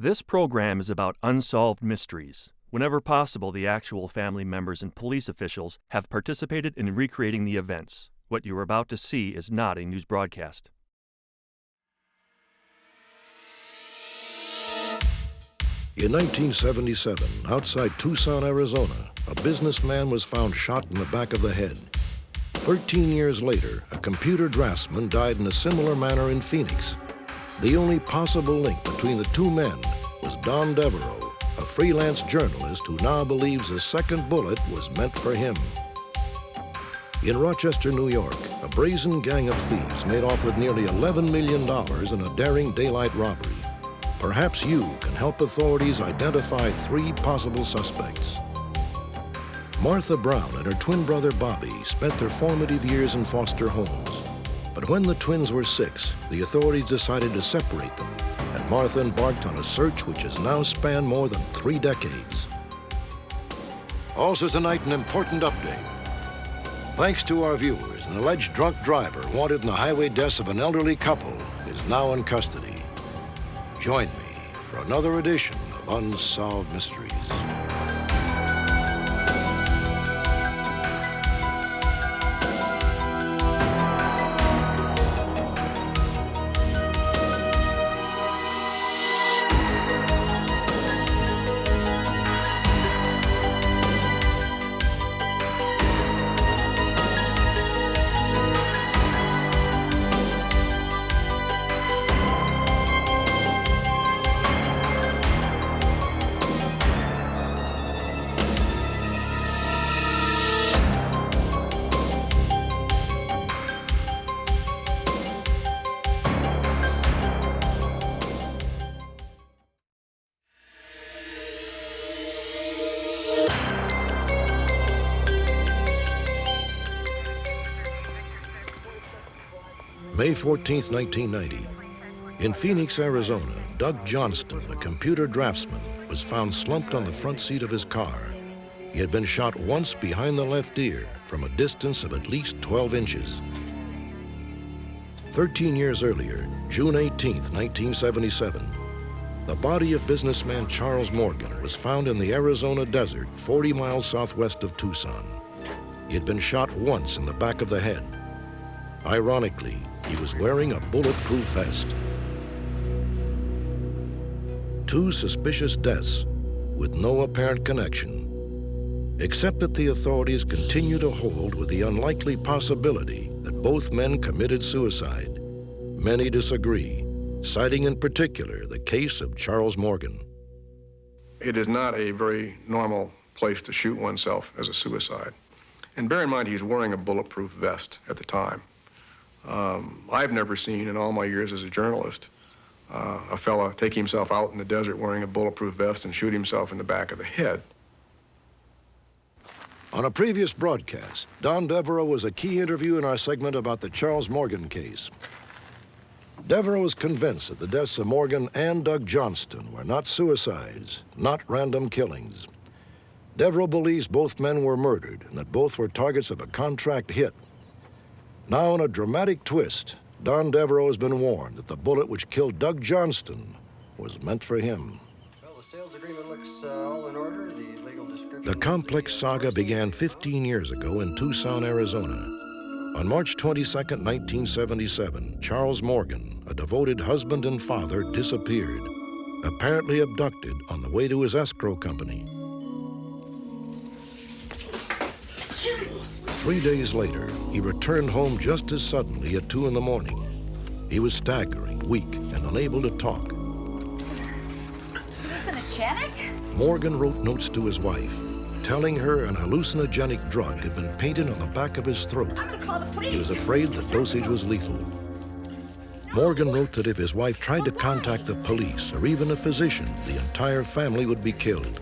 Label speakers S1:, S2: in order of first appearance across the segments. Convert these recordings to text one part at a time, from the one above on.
S1: This program is about unsolved mysteries. Whenever possible, the actual family members and police officials have participated in recreating the events. What you are about to see is not a news broadcast.
S2: In 1977, outside Tucson, Arizona, a businessman was found shot in the back of the head. 13 years later, a computer draftsman died in a similar manner in Phoenix. The only possible link between the two men was Don Devereaux, a freelance journalist who now believes the second bullet was meant for him. In Rochester, New York, a brazen gang of thieves made off with nearly $11 million in a daring daylight robbery. Perhaps you can help authorities identify three possible suspects. Martha Brown and her twin brother Bobby spent their formative years in foster homes. But when the twins were 6, the authorities decided to separate them, and Martha embarked on a search which has now spanned more than 3 decades. Also tonight, an important update. Thanks to our viewers, an alleged drunk driver wanted in the highway deaths of an elderly couple is now in custody. Join me for another edition of Unsolved Mysteries. May 14, 1990. In Phoenix, Arizona, Doug Johnston, a computer draftsman, was found slumped on the front seat of his car. He had been shot once behind the left ear from a distance of at least 12 inches. 13 years earlier, June 18, 1977, the body of businessman Charles Morgan was found in the Arizona desert 40 miles southwest of Tucson. He had been shot once in the back of the head. Ironically, he was wearing a bulletproof vest. 2 suspicious deaths with no apparent connection, except that the authorities continue to hold with the unlikely possibility that both men committed suicide. Many disagree, citing in particular the case of Charles Morgan.
S3: It is not a very normal place to shoot oneself as a suicide. And bear in mind, he's wearing a bulletproof vest at the time. I've never seen in all my years as a journalist a fella take himself out in the desert wearing a bulletproof vest and shoot himself in the back of the head.
S2: On a previous broadcast, Don Devereaux was a key interview in our segment about the Charles Morgan case. Devereaux was convinced that the deaths of Morgan and Doug Johnston were not suicides, not random killings. Devereaux believes both men were murdered and that both were targets of a contract hit. Now, in a dramatic twist, Don Devereaux has been warned that the bullet which killed Doug Johnston was meant for him.
S4: Well, the sales agreement looks all in order. The legal description...
S2: The complex saga began 15 years ago in Tucson, Arizona. On March 22, 1977, Charles Morgan, a devoted husband and father, disappeared, apparently abducted on the way to his escrow company. 3 days later, he returned home just as suddenly at 2 in the morning. He was staggering, weak, and unable to talk.
S5: Hallucinogenic?
S2: Morgan wrote notes to his wife, telling her an hallucinogenic drug had been painted on the back of his throat.
S5: I'm gonna call the police.
S2: He was afraid the dosage was lethal. Morgan wrote that if his wife tried to contact the police or even a physician, the entire family would be killed.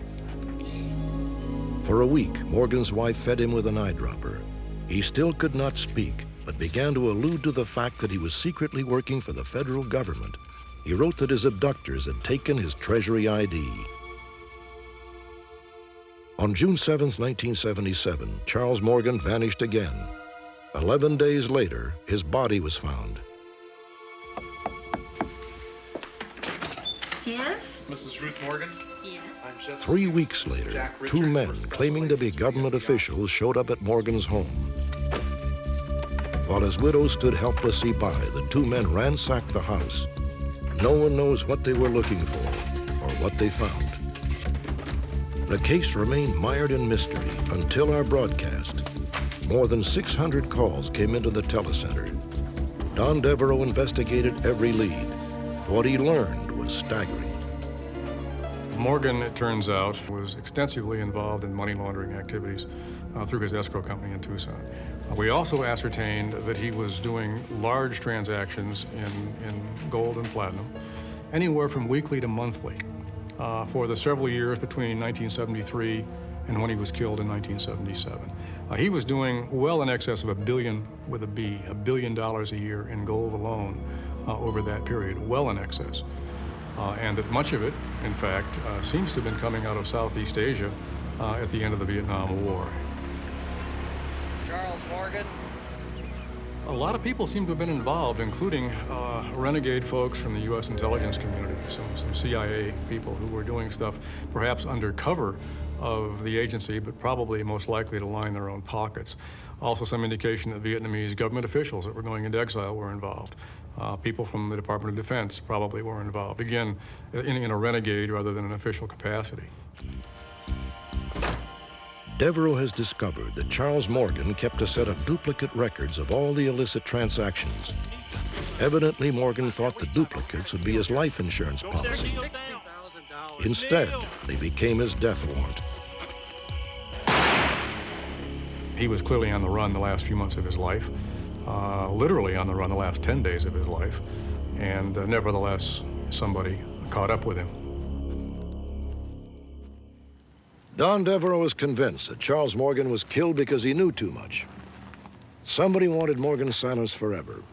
S2: For a week, Morgan's wife fed him with an eyedropper. He still could not speak, but began to allude to the fact that he was secretly working for the federal government. He wrote that his abductors had taken his Treasury ID. On June 7, 1977, Charles Morgan vanished again. 11 days later, his body was found.
S5: Yes?
S6: Mrs. Ruth Morgan?
S5: Yes.
S6: I'm Jeff
S2: 3 weeks later,
S6: Jack
S2: two
S6: Richard
S2: men
S6: for special
S2: claiming to be
S6: agents
S2: government
S6: for the
S2: officials showed up at Morgan's home. While his widow stood helplessly by, the two men ransacked the house. No one knows what they were looking for or what they found. The case remained mired in mystery until our broadcast. More than 600 calls came into the telecenter. Don Devereaux investigated every lead. What he learned was staggering.
S3: Morgan, it turns out, was extensively involved in money laundering activities through his escrow company in Tucson. We also ascertained that he was doing large transactions in gold and platinum, anywhere from weekly to monthly, for the several years between 1973 and when he was killed in 1977. He was doing well in excess of $1 billion with a B, $1 billion a year in gold alone over that period, well in excess. And that much of it, in fact, seems to have been coming out of Southeast Asia at the end of the Vietnam War.
S4: Charles Morgan.
S3: A lot of people seem to have been involved, including renegade folks from the U.S. intelligence community, some CIA people who were doing stuff perhaps under cover of the agency, but probably most likely to line their own pockets. Also some indication that Vietnamese government officials that were going into exile were involved. People from the Department of Defense probably were involved, again, in a renegade rather than an official capacity.
S2: Devereaux has discovered that Charles Morgan kept a set of duplicate records of all the illicit transactions. Evidently, Morgan thought the duplicates would be his life insurance policy. Instead, they became his death warrant.
S3: He was clearly on the run the last few months of his life, literally on the run the last 10 days of his life, and nevertheless, somebody caught up with him.
S2: Don Devereaux was convinced that Charles Morgan was killed because he knew too much. Somebody wanted Morgan silenced forever.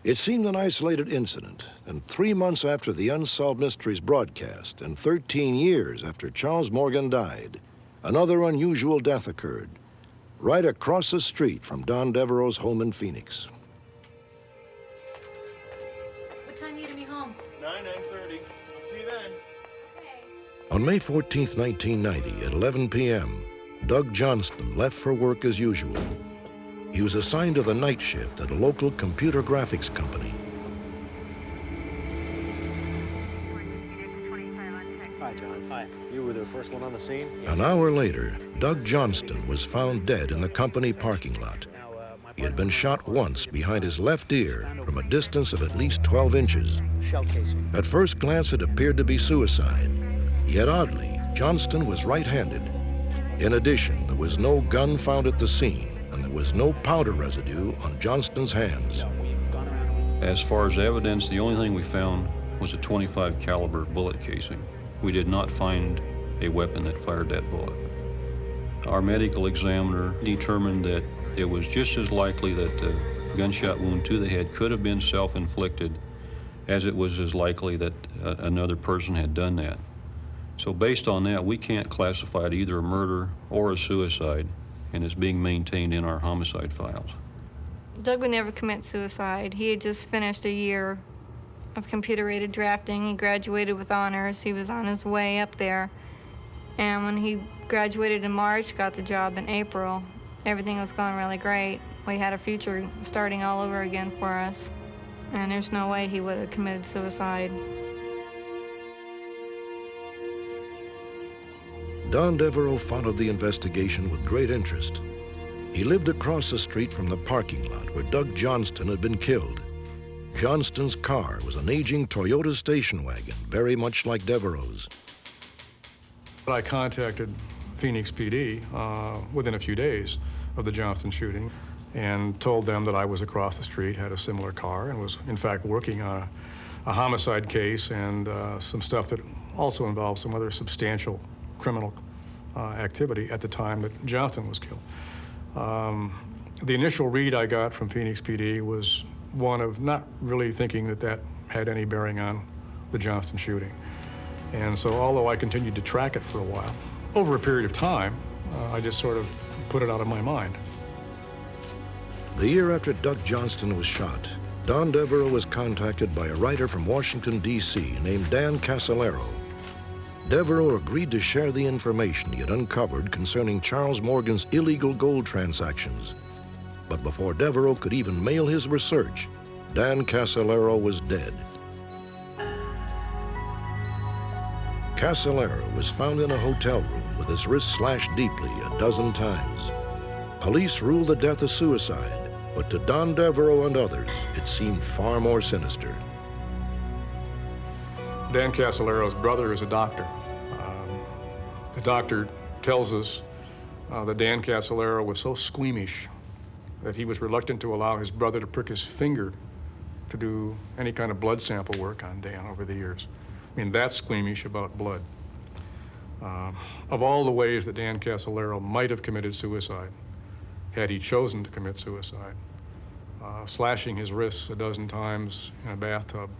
S2: It seemed an isolated incident, and 3 months after the Unsolved Mysteries broadcast, and 13 years after Charles Morgan died, another unusual death occurred, right across the street from Don Devereaux's home in Phoenix.
S5: What time are you to be home?
S6: 9:30. I'll see you then.
S2: On May 14, 1990, at 11 p.m., Doug Johnston left for work as usual. He was assigned to the night shift at a local computer graphics company.
S7: Hi, John. Hi. You were the first one on the scene?
S2: An hour later, Doug Johnston was found dead in the company parking lot. He had been shot once behind his left ear from a distance of at least 12 inches.
S7: Shell casing.
S2: At first glance, it appeared to be suicide. Yet oddly, Johnston was right-handed. In addition, there was no gun found at the scene, and there was no powder residue on Johnston's hands.
S8: As far as evidence, the only thing we found was a .25 caliber bullet casing. We did not find a weapon that fired that bullet. Our medical examiner determined that it was just as likely that the gunshot wound to the head could have been self-inflicted as it was as likely that another person had done that. So based on that, we can't classify it either a murder or a suicide, and it's being maintained in our homicide files.
S9: Doug would never commit suicide. He had just finished a year of computer-aided drafting. He graduated with honors. He was on his way up there. And when he graduated in March, got the job in April, everything was going really great. We had a future starting all over again for us. And there's no way he would have committed suicide.
S2: Don Devereaux followed the investigation with great interest. He lived across the street from the parking lot where Doug Johnston had been killed. Johnston's car was an aging Toyota station wagon, very much like Devereaux's.
S3: I contacted Phoenix PD within a few days of the Johnston shooting and told them that I was across the street, had a similar car, and was in fact working on a homicide case and some stuff that also involved some other substantial criminal activity at the time that Johnston was killed. The initial read I got from Phoenix PD was one of not really thinking that that had any bearing on the Johnston shooting. And so although I continued to track it for a while, over a period of time, I just sort of put it out of my mind.
S2: The year after Doug Johnston was shot, Don Devereaux was contacted by a writer from Washington, D.C. named Dan Casolaro. Devereaux agreed to share the information he had uncovered concerning Charles Morgan's illegal gold transactions. But before Devereaux could even mail his research, Dan Casolaro was dead. Casolaro was found in a hotel room with his wrist slashed deeply a dozen times. Police ruled the death a suicide, but to Don Devereaux and others, it seemed far more sinister.
S3: Dan Casolaro's brother is a doctor. The doctor tells us that Dan Casolaro was so squeamish that he was reluctant to allow his brother to prick his finger to do any kind of blood sample work on Dan over the years. I mean, that's squeamish about blood. Of all the ways that Dan Casolaro might have committed suicide, had he chosen to commit suicide, slashing his wrists a dozen times in a bathtub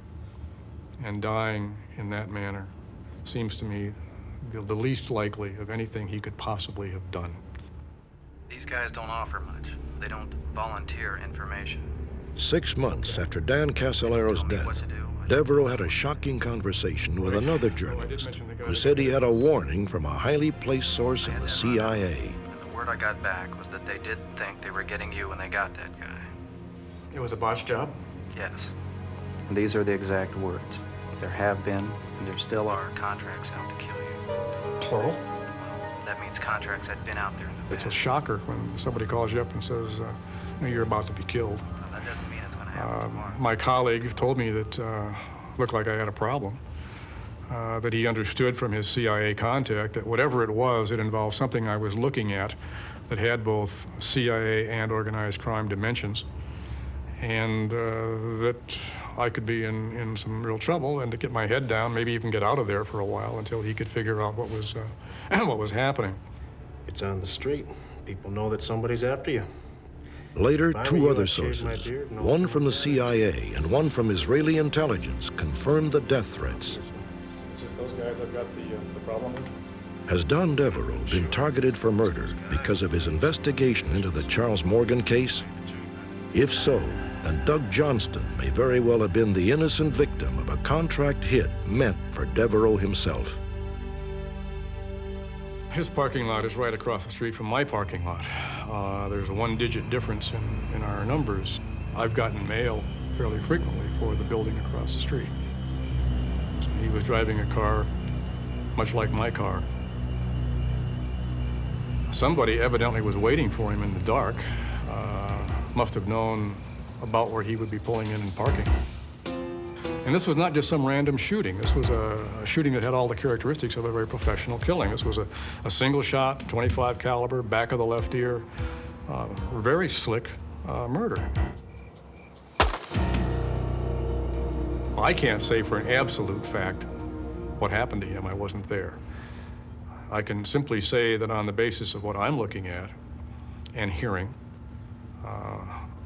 S3: and dying in that manner seems to me the least likely of anything he could possibly have done.
S10: These guys don't offer much. They don't volunteer information.
S2: 6 months after Dan Casolaro's death, Devereaux had a shocking conversation with another journalist who said he had a warning from a highly placed source in the CIA.
S10: The word I got back was that they did think they were getting you when they got that guy.
S3: It was a botch job?
S10: Yes. And these are the exact words. There have been, and there still are, contracts out to kill you.
S3: Plural?
S10: That means contracts had been out there in the past.
S3: It's a shocker when somebody calls you up and says, you're about to be killed.
S10: Well, that doesn't mean it's going to happen tomorrow.
S3: My colleague told me that looked like I had a problem, that he understood from his CIA contact that whatever it was, it involved something I was looking at that had both CIA and organized crime dimensions, and that I could be in some real trouble, and to get my head down, maybe even get out of there for a while until he could figure out what was happening.
S7: It's on the street. People know that somebody's after you.
S2: Later,
S7: If I were
S2: two
S7: you,
S2: other
S7: I'd shave my
S2: sources,
S7: beard and
S2: one
S7: all
S2: from the
S7: that.
S2: CIA and one from Israeli intelligence, confirmed the death threats.
S3: It's just those guys I've got the problem with.
S2: Has Don Devereaux been targeted for murder because of his investigation into the Charles Morgan case? If so, then Doug Johnston may very well have been the innocent victim of a contract hit meant for Devereaux himself.
S3: His parking lot is right across the street from my parking lot. There's a one-digit difference in our numbers. I've gotten mail fairly frequently for the building across the street. He was driving a car much like my car. Somebody evidently was waiting for him in the dark. Must have known about where he would be pulling in and parking. And this was not just some random shooting. This was a shooting that had all the characteristics of a very professional killing. This was a single shot, 25 caliber, back of the left ear, very slick murder. I can't say for an absolute fact what happened to him. I wasn't there. I can simply say that on the basis of what I'm looking at and hearing,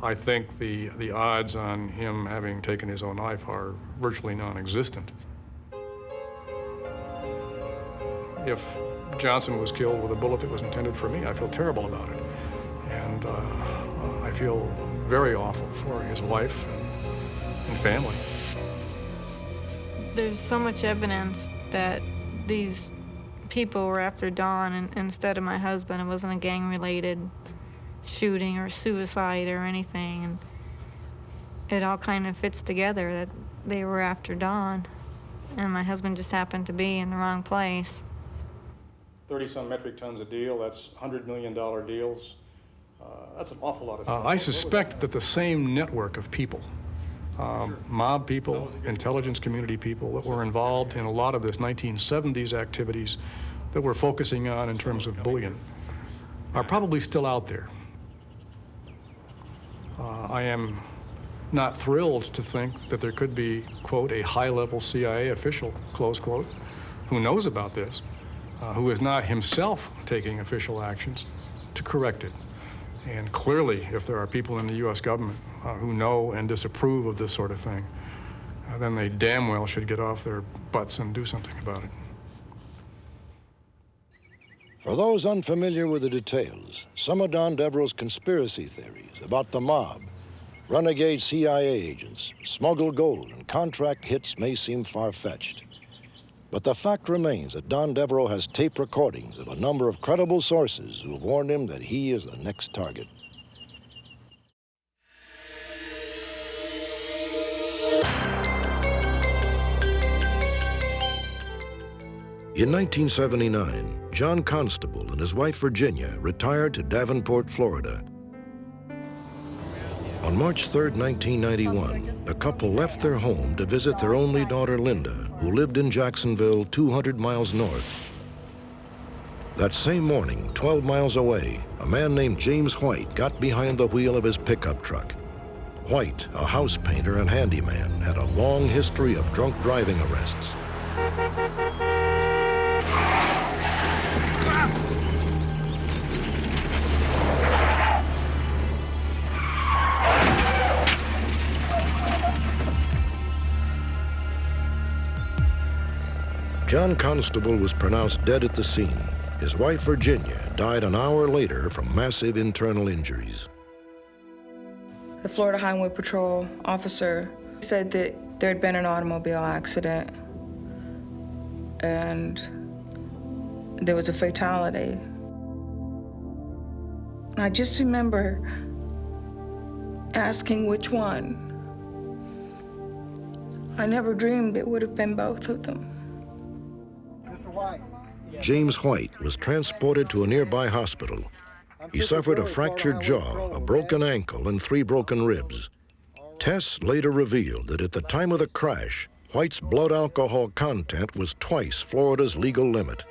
S3: I think the odds on him having taken his own life are virtually non-existent. If Johnson was killed with a bullet that was intended for me, I feel terrible about it. And I feel very awful for his wife and family.
S9: There's so much evidence that these people were after Don instead of my husband. It wasn't a gang-related shooting or suicide or anything, and it all kind of fits together that they were after Don, and my husband just happened to be in the wrong place.
S3: 30-some metric tons a deal, that's $100 million deals. That's an awful lot of stuff. I suspect that the same network of people, mob people, intelligence community people that were involved in a lot of this 1970s activities that we're focusing on in terms of bullion, are probably still out there. I am not thrilled to think that there could be, quote, a high-level CIA official, close quote, who knows about this, who is not himself taking official actions to correct it. And clearly, if there are people in the U.S. government who know and disapprove of this sort of thing, then they damn well should get off their butts and do something about it.
S2: For those unfamiliar with the details, some of Don Devereaux's conspiracy theories about the mob Renegade CIA agents, smuggled gold, and contract hits may seem far-fetched. But the fact remains that Don Devereaux has tape recordings of a number of credible sources who have warned him that he is the next target. In 1979, John Constable and his wife Virginia retired to Davenport, Florida. On March 3, 1991, the couple left their home to visit their only daughter, Linda, who lived in Jacksonville, 200 miles north. That same morning, 12 miles away, a man named James White got behind the wheel of his pickup truck. White, a house painter and handyman, had a long history of drunk driving arrests. John Constable was pronounced dead at the scene. His wife, Virginia, died an hour later from massive internal injuries.
S11: The Florida Highway Patrol officer said that there had been an automobile accident and there was a fatality. I just remember asking which one. I never dreamed it would have been both of them.
S2: James White was transported to a nearby hospital. He suffered a fractured jaw, a broken ankle, and 3 broken ribs. Tests later revealed that at the time of the crash, White's blood alcohol content was twice Florida's legal limit.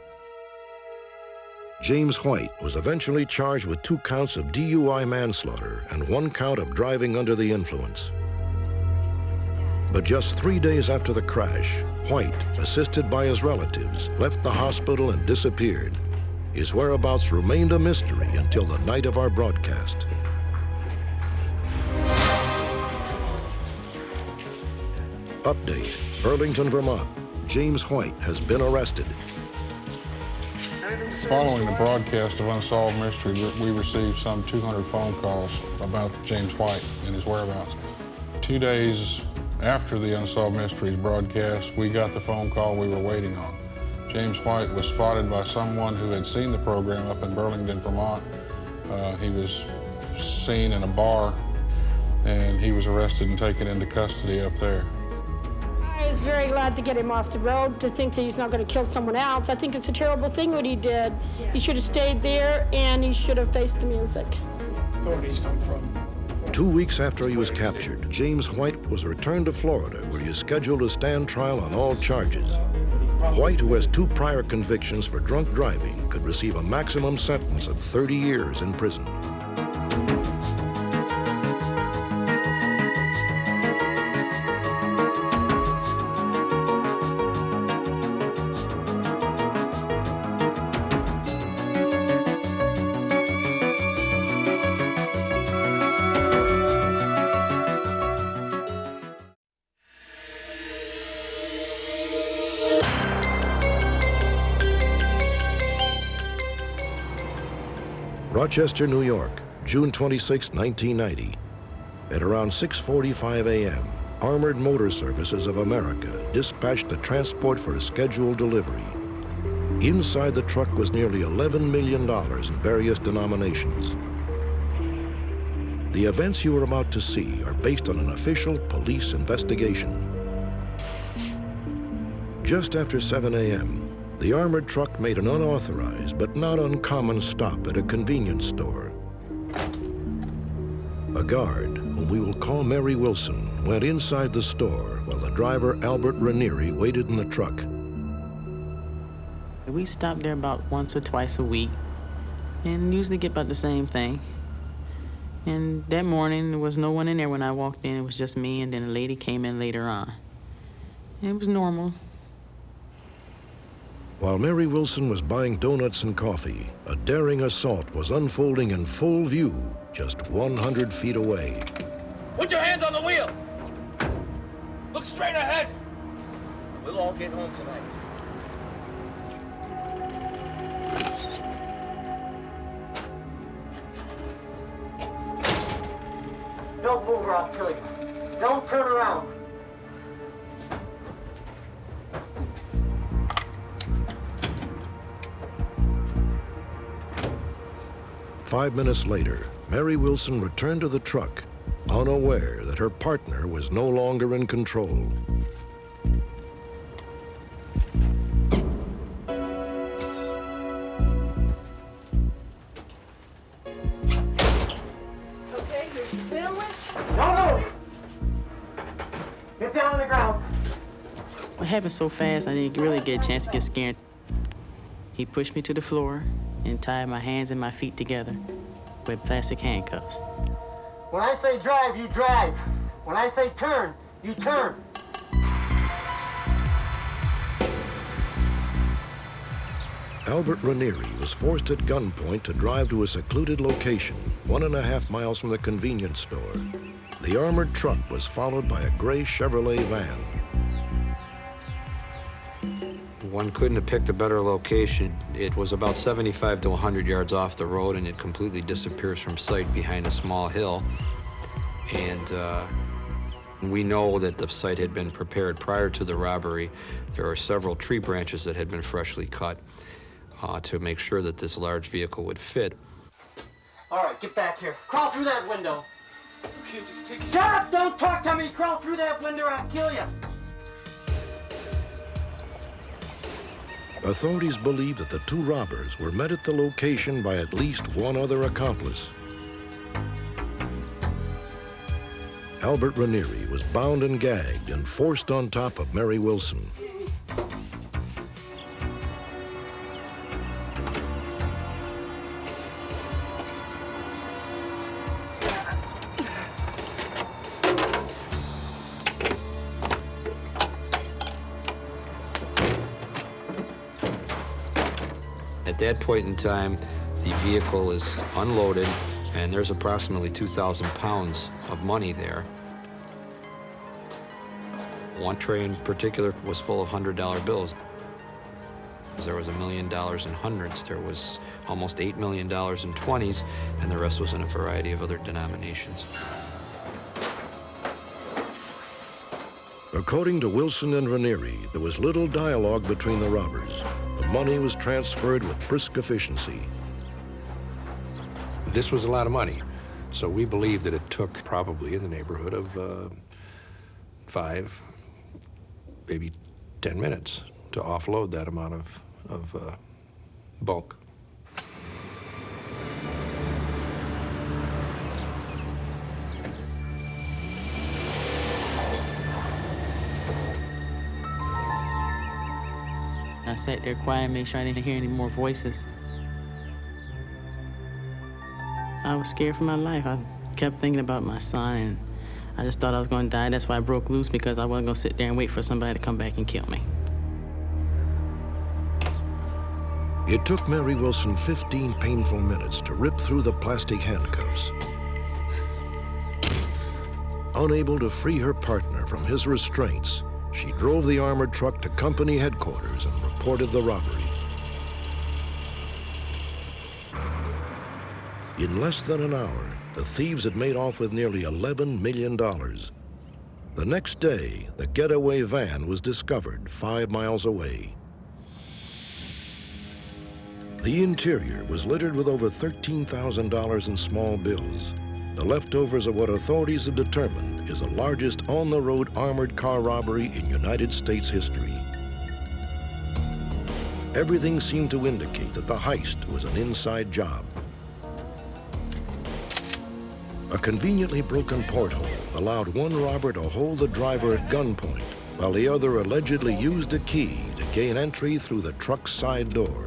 S2: James White was eventually charged with 2 counts of DUI manslaughter and 1 count of driving under the influence. But just 3 days after the crash, White, assisted by his relatives, left the hospital and disappeared. His whereabouts remained a mystery until the night of our broadcast. Update: Burlington, Vermont. James White has been arrested.
S12: Following the broadcast of Unsolved Mystery, we received some 200 phone calls about James White and his whereabouts. 2 days after the Unsolved Mysteries broadcast, we got the phone call we were waiting on. James White was spotted by someone who had seen the program up in Burlington, Vermont. He was seen in a bar, and he was arrested and taken into custody up there.
S13: I was very glad to get him off the road, to think that he's not going to kill someone else. I think it's a terrible thing what he did. He should have stayed there, and he should have faced the music.
S14: Authorities come from.
S2: 2 weeks after he was captured, James White was returned to Florida, where he is scheduled to stand trial on all charges. White, who has 2 prior convictions for drunk driving, could receive a maximum sentence of 30 years in prison. Rochester, New York, June 26, 1990. At around 6:45 a.m., Armored Motor Services of America dispatched a transport for a scheduled delivery. Inside the truck was nearly $11 million in various denominations. The events you are about to see are based on an official police investigation. Just after 7 a.m., the armored truck made an unauthorized but not uncommon stop at a convenience store. A guard, whom we will call Mary Wilson, went inside the store while the driver, Albert Ranieri, waited in the truck.
S15: We stop there about once or twice a week and usually get about the same thing. And that morning, there was no one in there when I walked in. It was just me, and then a lady came in later on. And it was normal.
S2: While Mary Wilson was buying donuts and coffee, a daring assault was unfolding in full view just 100 feet away.
S16: Put your hands on the wheel! Look straight ahead! We'll all get home tonight.
S14: Don't move.
S16: move or I'll kill you. Don't turn around.
S2: Five minutes later, Mary Wilson returned to the truck, unaware that her partner was no longer in control.
S13: Okay, here's your family.
S16: No! Get down on the ground.
S15: What happened so fast, I didn't really get a chance to get scared. He pushed me to the floor and tied my hands and my feet together with plastic handcuffs.
S16: When I say drive, you drive. When I say turn, you turn.
S2: Albert Ranieri was forced at gunpoint to drive to a secluded location 1.5 miles from the convenience store. The armored truck was followed by a gray Chevrolet van.
S17: One couldn't have picked a better location. It was about 75 to 100 yards off the road, and it completely disappears from sight behind a small hill. And we know that the site had been prepared prior to the robbery. There are several tree branches that had been freshly cut to make sure that this large vehicle would fit.
S16: All right, get back here. Crawl through that window. Okay, just take it. Shut up! Don't talk to me! Crawl through that window or I'll kill you.
S2: Authorities believe that the two robbers were met at the location by at least one other accomplice. Albert Ranieri was bound and gagged and forced on top of Mary Wilson.
S17: At that point in time, the vehicle is unloaded, and there's approximately 2,000 pounds of money there. One tray in particular was full of $100 bills. There was $1 million in hundreds. There was almost $8 million in 20s, and the rest was in a variety of other denominations.
S2: According to Wilson and Ranieri, there was little dialogue between the robbers. The money was transferred with brisk efficiency.
S18: This was a lot of money, so we believe that it took probably in the neighborhood of 5, maybe 10 minutes to offload that amount of bulk.
S15: I sat there quiet, made sure I didn't hear any more voices. I was scared for my life. I kept thinking about my son, and I just thought I was going to die. That's why I broke loose, because I wasn't going to sit there and wait for somebody to come back and kill me.
S2: It took Mary Wilson 15 painful minutes to rip through the plastic handcuffs. Unable to free her partner from his restraints, she drove the armored truck to company headquarters and reported the robbery. In less than an hour, the thieves had made off with nearly $11 million. The next day, the getaway van was discovered 5 miles away. The interior was littered with over $13,000 in small bills, the leftovers of what authorities have determined is the largest on-the-road armored car robbery in United States history. Everything seemed to indicate that the heist was an inside job. A conveniently broken porthole allowed one robber to hold the driver at gunpoint, while the other allegedly used a key to gain entry through the truck's side door.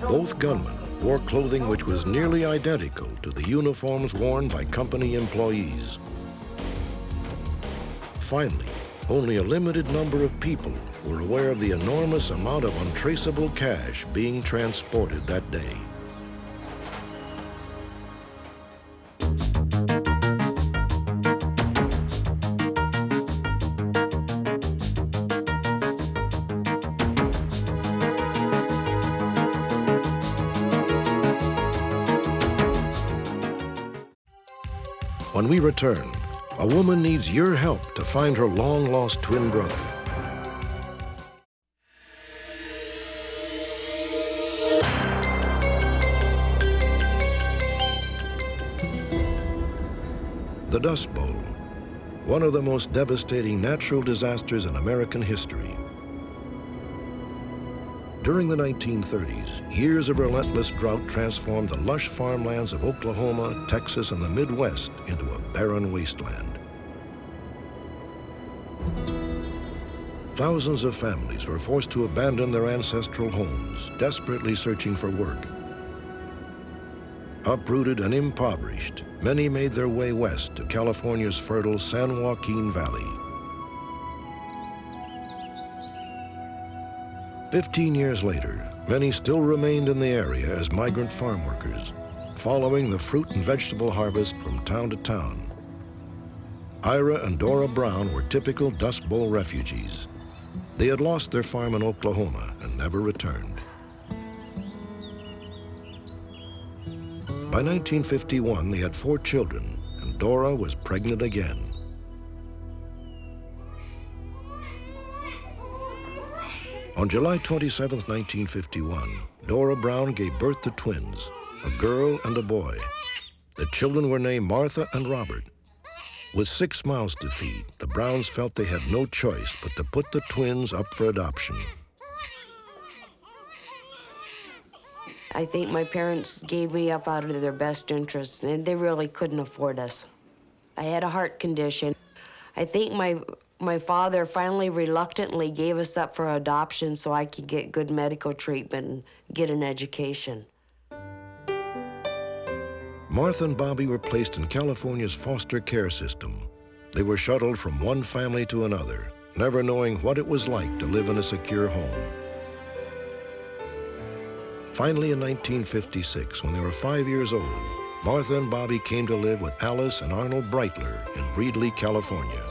S2: Both gunmen wore clothing which was nearly identical to the uniforms worn by company employees. Finally, only a limited number of people were aware of the enormous amount of untraceable cash being transported that day. When we return, a woman needs your help to find her long-lost twin brother. The Dust Bowl, one of the most devastating natural disasters in American history. During the 1930s, years of relentless drought transformed the lush farmlands of Oklahoma, Texas, and the Midwest into a barren wasteland. Thousands of families were forced to abandon their ancestral homes, desperately searching for work. Uprooted and impoverished, many made their way west to California's fertile San Joaquin Valley. 15 years later, many still remained in the area as migrant farm workers, following the fruit and vegetable harvest from town to town. Ira and Dora Brown were typical Dust Bowl refugees. They had lost their farm in Oklahoma and never returned. By 1951, they had 4 children, and Dora was pregnant again. On July 27, 1951, Dora Brown gave birth to twins, a girl and a boy. The children were named Martha and Robert. With 6 mouths to feed, the Browns felt they had no choice but to put the twins up for adoption.
S19: I think my parents gave me up out of their best interests, and they really couldn't afford us. I had a heart condition. I think my father finally reluctantly gave us up for adoption so I could get good medical treatment and get an education.
S2: Martha and Bobby were placed in California's foster care system. They were shuttled from one family to another, never knowing what it was like to live in a secure home. Finally, in 1956, when they were 5 years old, Martha and Bobby came to live with Alice and Arnold Breitler in Reedley, California.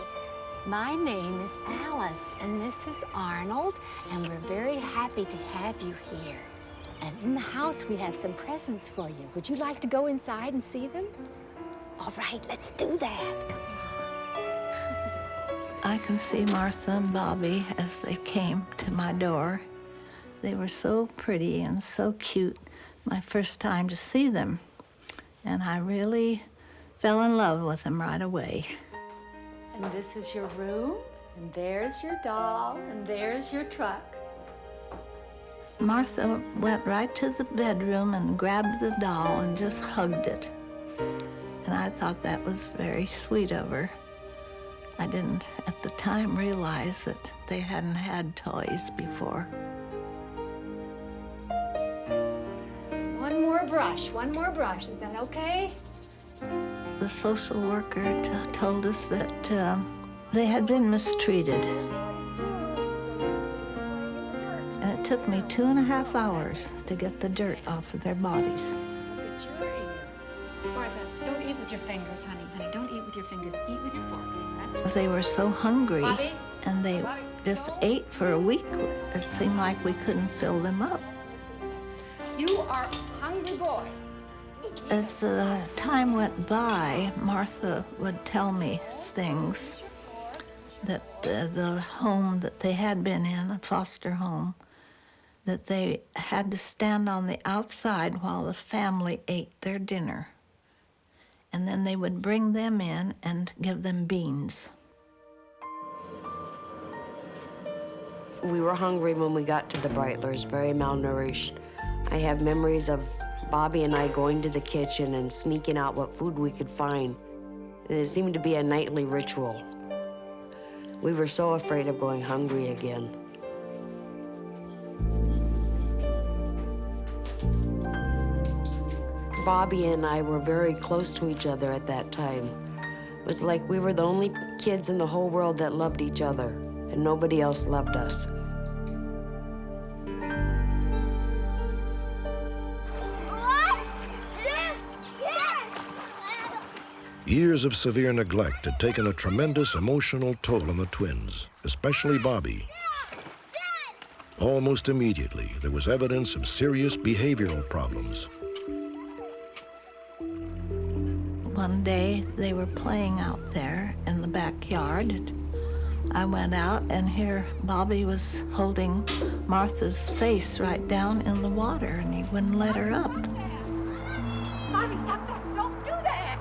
S20: My name is Alice, and this is Arnold, and we're very happy to have you here. And in the house, we have some presents for you. Would you like to go inside and see them? All right, let's do that. Come on.
S21: I can see Martha and Bobby as they came to my door. They were so pretty and so cute, my first time to see them. And I really fell in love with them right away.
S20: And this is your room, and there's your doll, and there's your truck.
S21: Martha went right to the bedroom and grabbed the doll and just hugged it. And I thought that was very sweet of her. I didn't at the time realize that they hadn't had toys before.
S20: One more brush, is that okay?
S21: The social worker told us that they had been mistreated. And it took me 2.5 hours to get the dirt off of their bodies.
S20: Look at your ear. Martha, don't eat with your fingers, honey. Honey, don't eat with your fingers. Eat with your fork. That's
S21: They were so hungry,
S20: Bobby?
S21: and they just ate for a week. It seemed like we couldn't fill them up.
S20: You are a hungry boy.
S21: As the time went by, Martha would tell me things that the home that they had been in, a foster home, that they had to stand on the outside while the family ate their dinner. And then they would bring them in and give them beans.
S19: We were hungry when we got to the Breitlers, very malnourished. I have memories of Bobby and I going to the kitchen and sneaking out what food we could find. And it seemed to be a nightly ritual. We were so afraid of going hungry again. Bobby and I were very close to each other at that time. It was like we were the only kids in the whole world that loved each other, and nobody else loved us.
S2: Years of severe neglect had taken a tremendous emotional toll on the twins, especially Bobby. Almost immediately, there was evidence of serious behavioral problems.
S21: one day they were playing out there in the backyard. I went out, and here Bobby was holding Martha's face right down in the water, and he wouldn't let her up.
S20: Bobby, stop that. Don't do that.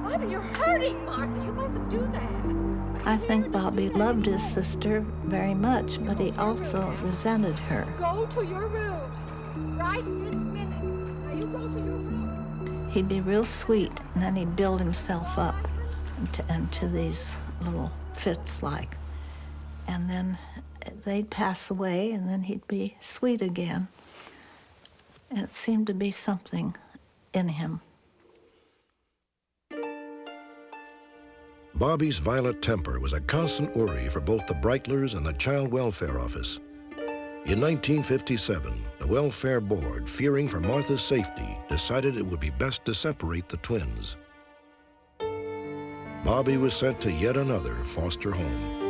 S20: Bobby, you're hurting Martha. You mustn't do that.
S21: I think Bobby loved his sister very much, but he also resented her.
S20: Go to your room. Right this minute. Now you go to your room.
S21: He'd be real sweet, and then he'd build himself up into these little fits like. And then they'd pass away, and then he'd be sweet again. And it seemed to be something in him.
S2: Bobby's violent temper was a constant worry for both the Breitlers and the Child Welfare Office. In 1957, the Welfare Board, fearing for Martha's safety, decided it would be best to separate the twins. Bobby was sent to yet another foster home.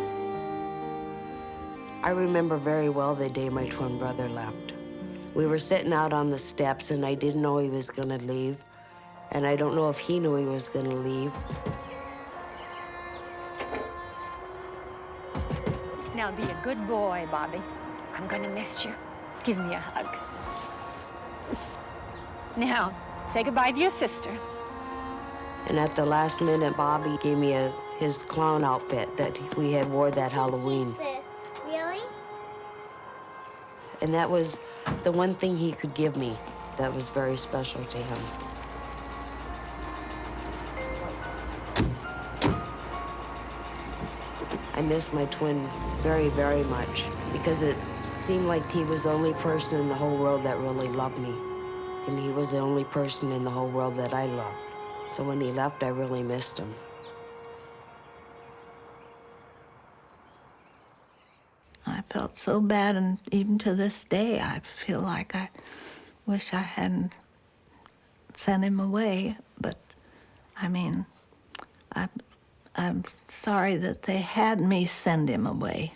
S19: I remember very well the day my twin brother left. We were sitting out on the steps, and I didn't know he was gonna leave, and I don't know if he knew he was gonna leave.
S20: Now be a good boy, Bobby. I'm gonna miss you. Give me a hug. Now, say goodbye to your sister.
S19: And at the last minute, Bobby gave me his clown outfit that we had wore that Halloween.
S1: Really?
S19: And that was the one thing he could give me that was very special to him. I miss my twin very, very much because it seemed like he was the only person in the whole world that really loved me. And he was the only person in the whole world that I loved. So when he left, I really missed him.
S21: I felt so bad, and even to this day, I feel like I wish I hadn't sent him away. But, I mean, I'm sorry that they had me send him away.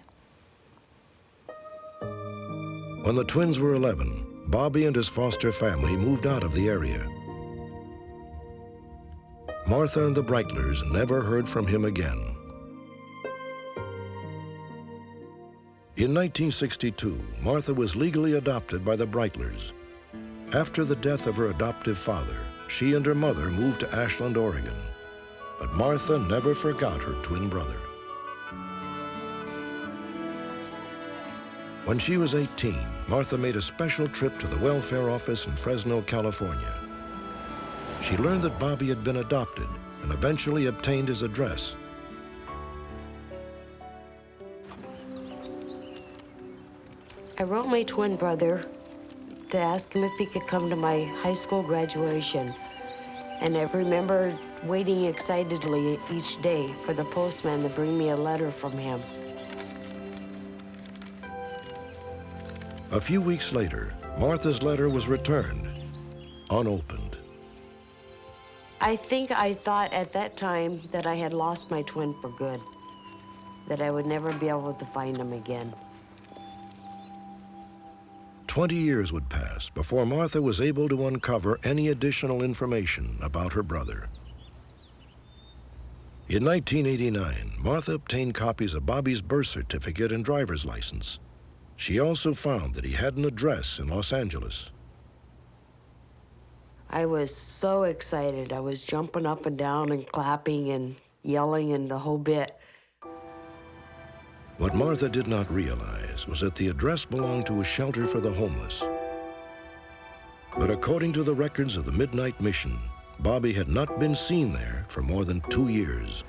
S2: When the twins were 11, Bobby and his foster family moved out of the area. Martha and the Breitlers never heard from him again. In 1962, Martha was legally adopted by the Breitlers. After the death of her adoptive father, she and her mother moved to Ashland, Oregon. But Martha never forgot her twin brother. When she was 18, Martha made a special trip to the welfare office in Fresno, California. She learned that Bobby had been adopted and eventually obtained his address.
S19: I wrote my twin brother to ask him if he could come to my high school graduation. And I remember waiting excitedly each day for the postman to bring me a letter from him.
S2: A few weeks later, Martha's letter was returned, unopened.
S19: I think I thought at that time that I had lost my twin for good, that I would never be able to find him again.
S2: 20 years would pass before Martha was able to uncover any additional information about her brother. In 1989, Martha obtained copies of Bobby's birth certificate and driver's license. She also found that he had an address in Los Angeles.
S19: I was so excited. I was jumping up and down and clapping and yelling and the whole bit.
S2: What Martha did not realize was that the address belonged to a shelter for the homeless. But according to the records of the Midnight Mission, Bobby had not been seen there for more than 2 years.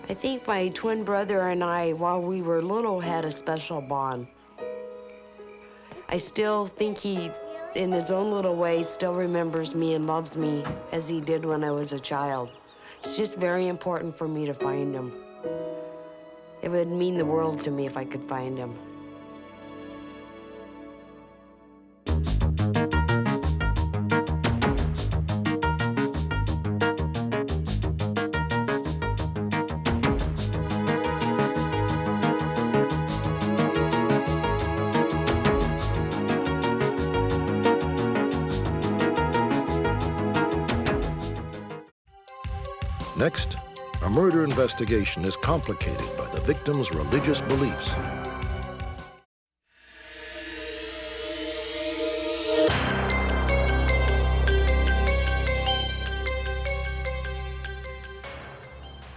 S19: I think my twin brother and I, while we were little, had a special bond. I still think he, in his own little way, still remembers me and loves me as he did when I was a child. It's just very important for me to find him. It would mean the world to me if I could find him.
S2: Next, a murder investigation is complicated by the victim's religious beliefs.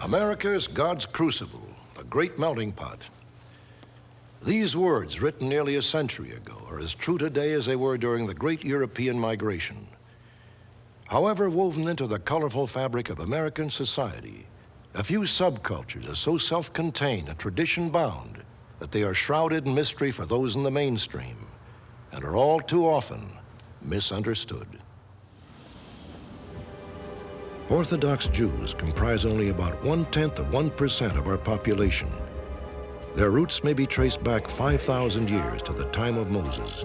S2: America's God's Crucible, the Great Melting Pot. These words, written nearly a century ago, are as true today as they were during the Great European Migration. However, woven into the colorful fabric of American society, a few subcultures are so self-contained and tradition-bound that they are shrouded in mystery for those in the mainstream and are all too often misunderstood. Orthodox Jews comprise only about 0.1% of our population. Their roots may be traced back 5,000 years to the time of Moses.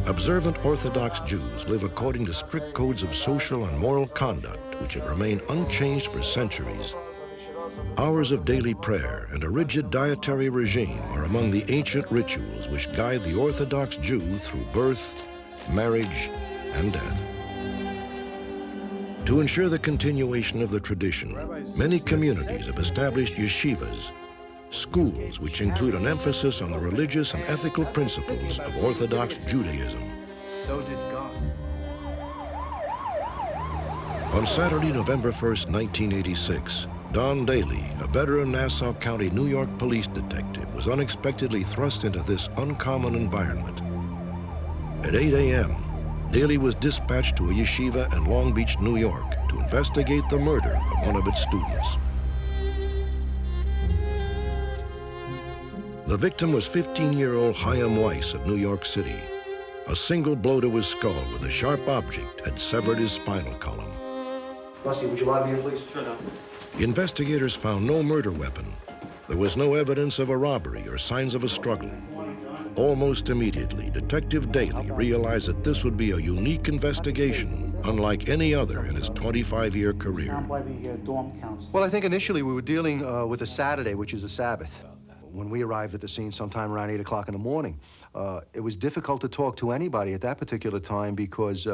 S2: Observant Orthodox Jews live according to strict codes of social and moral conduct which have remained unchanged for centuries. Hours of daily prayer and a rigid dietary regime are among the ancient rituals which guide the Orthodox Jew through birth, marriage, and death. To ensure the continuation of the tradition, many communities have established yeshivas, schools which include an emphasis on the religious and ethical principles of Orthodox Judaism.
S1: So did God.
S2: On Saturday, November 1st, 1986, Don Daly, a veteran Nassau County, New York police detective, was unexpectedly thrust into this uncommon environment. At 8 a.m., Daly was dispatched to a yeshiva in Long Beach, New York, to investigate the murder of one of its students. The victim was 15-year-old Chaim Weiss of New York City. A single blow to his skull with a sharp object had severed his spinal column.
S1: Rusty, would you lie me in, please?
S6: Sure, Don.
S2: Investigators found no murder weapon. There was no evidence of a robbery or signs of a struggle. Almost immediately, Detective Daly realized that this would be a unique investigation, unlike any other in his 25-year career.
S1: Well, I think initially we were dealing with a Saturday, which is a Sabbath. When we arrived at the scene sometime around 8 o'clock in the morning, it was difficult to talk to anybody at that particular time because,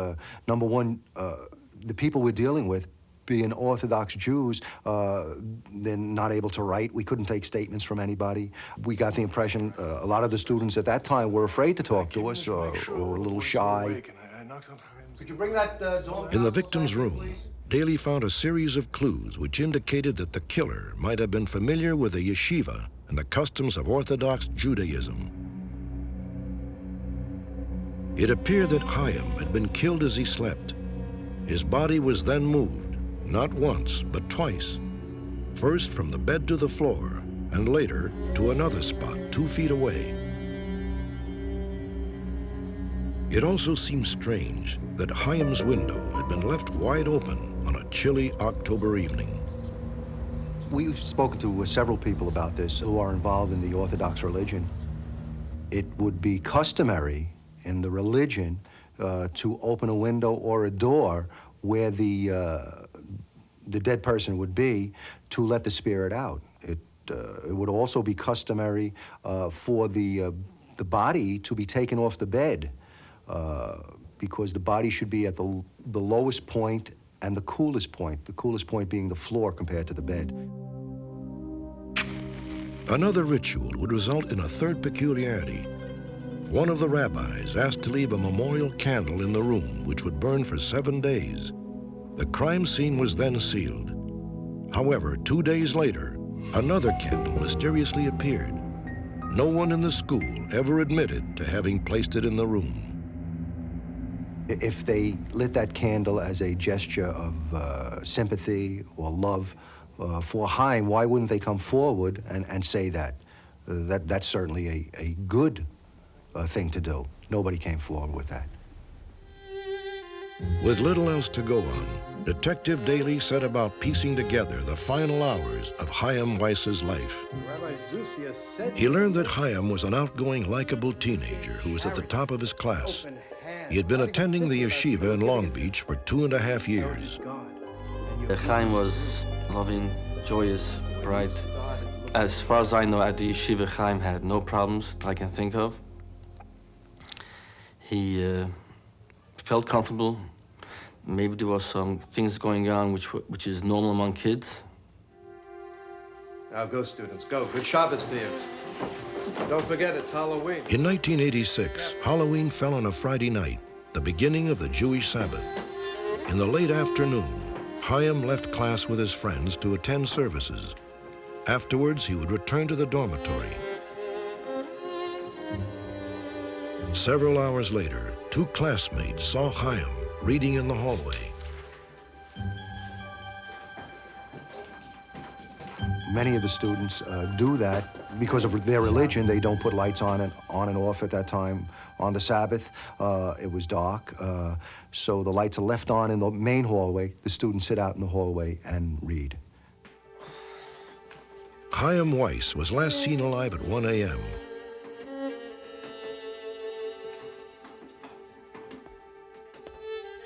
S1: number one, the people we're dealing with, being Orthodox Jews, they're not able to write. We couldn't take statements from anybody. We got the impression a lot of the students at that time were afraid to talk to us or were a little shy. Could you bring that door?
S2: In the victim's room, Daly found a series of clues which indicated that the killer might have been familiar with the yeshiva and the customs of Orthodox Judaism. It appeared that Chaim had been killed as he slept. His body was then moved, not once, but twice. First from the bed to the floor, and later to another spot 2 feet away. It also seemed strange that Chaim's window had been left wide open on a chilly October evening.
S1: We've spoken to several people about this who are involved in the Orthodox religion. It would be customary in the religion to open a window or a door where the dead person would be to let the spirit out. It would also be customary for the body to be taken off the bed because the body should be at the lowest point and the coolest point being the floor compared to the bed.
S2: Another ritual would result in a third peculiarity. One of the rabbis asked to leave a memorial candle in the room, which would burn for 7 days. The crime scene was then sealed. However, 2 days later, another candle mysteriously appeared. No one in the school ever admitted to having placed it in the room.
S1: If they lit that candle as a gesture of sympathy or love for Chaim, why wouldn't they come forward and say that? That's certainly a good thing to do. Nobody came forward with that.
S2: With little else to go on, Detective Daly set about piecing together the final hours of Chaim Weiss's life. He learned that Chaim was an outgoing, likable teenager who was at the top of his class. He had been attending the yeshiva in Long Beach for 2.5 years.
S22: Chaim was loving, joyous, bright. As far as I know, at the yeshiva, Chaim had no problems that I can think of. He felt comfortable. maybe there was some things going on which is normal among kids.
S4: Now go, students, go. Good Shabbos to you. Don't forget, it's Halloween.
S2: In 1986, Halloween fell on a Friday night, the beginning of the Jewish Sabbath. In the late afternoon, Chaim left class with his friends to attend services. Afterwards, he would return to the dormitory. Several hours later, two classmates saw Chaim reading in the hallway.
S1: Many of the students do that because of their religion. They don't put lights on and off at that time. On the Sabbath, it was dark, so the lights are left on in the main hallway. The students sit out in the hallway and read.
S2: Chaim Weiss was last seen alive at 1 a.m.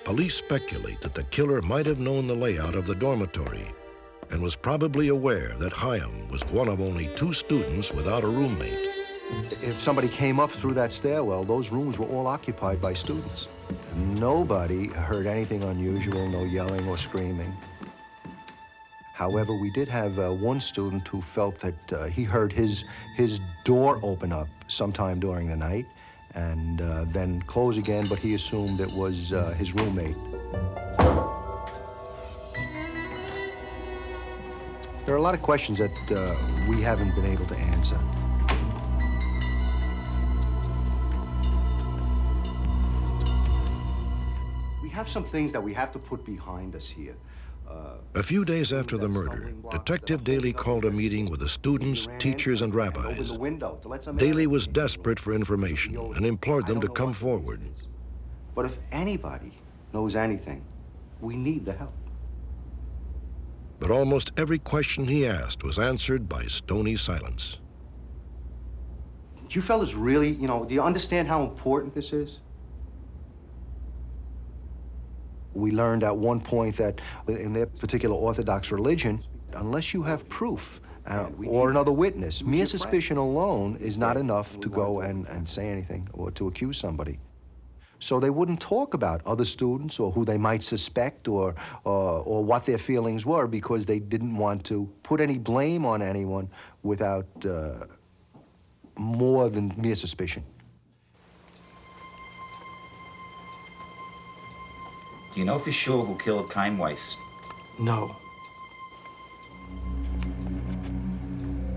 S2: Police speculate that the killer might have known the layout of the dormitory and was probably aware that Chaim was one of only two students without a roommate.
S1: If somebody came up through that stairwell, those rooms were all occupied by students. Nobody heard anything unusual, no yelling or screaming. However, we did have one student who felt that he heard his door open up sometime during the night and then close again, but he assumed it was his roommate. There are a lot of questions that we haven't been able to answer. We have some things that we have to put behind us here.
S2: A few days after the murder, Detective Daly called a meeting with the students, teachers, and rabbis. Daly was desperate for information and implored them to come forward.
S1: But if anybody knows anything, we need the help.
S2: But almost every question he asked was answered by stony silence.
S1: Do you fellas really, do you understand how important this is? We learned at one point that in their particular Orthodox religion, unless you have proof or another witness, mere suspicion alone is not enough to go and say anything or to accuse somebody. So they wouldn't talk about other students or who they might suspect or what their feelings were because they didn't want to put any blame on anyone without more than mere suspicion.
S5: Do you know for sure who killed Chaim Weiss?
S10: No.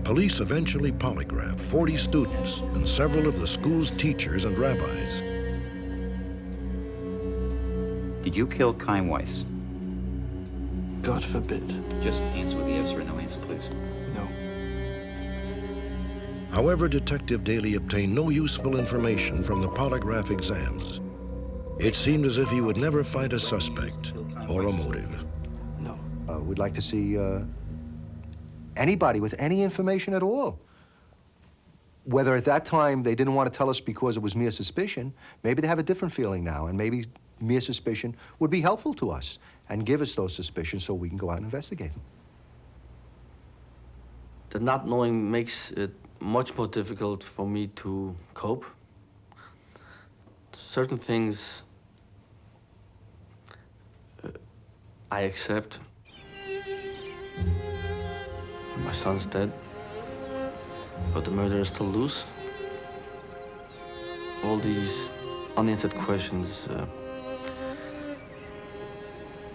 S2: Police eventually polygraphed 40 students and several of the school's teachers and rabbis.
S5: Did you kill Chaim Weiss?
S10: God forbid.
S5: Just answer with a yes or no answer, please.
S10: No.
S2: However, Detective Daly obtained no useful information from the polygraph exams. It seemed as if he would never find a suspect or a motive.
S1: No. We'd like to see anybody with any information at all. Whether at that time they didn't want to tell us because it was mere suspicion, maybe they have a different feeling now, and maybe mere suspicion would be helpful to us and give us those suspicions so we can go out and investigate them.
S22: The not knowing makes it much more difficult for me to cope. Certain things I accept. My son's dead, but the murderer is still loose. All these unanswered questions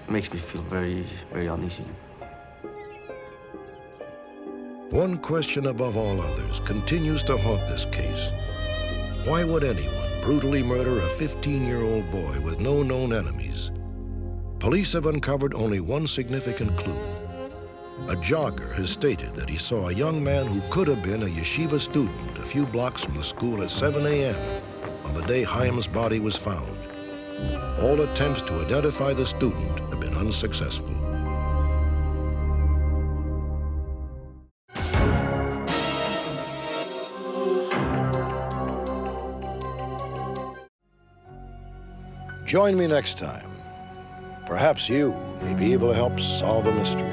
S22: makes me feel very, very uneasy.
S2: One question above all others continues to haunt this case. Why would anyone brutally murder a 15-year-old boy with no known enemies? Police have uncovered only one significant clue. A jogger has stated that he saw a young man who could have been a yeshiva student a few blocks from the school at 7 a.m. on the day Chaim's body was found. All attempts to identify the student have been unsuccessful. Join me next time. Perhaps you may be able to help solve a mystery.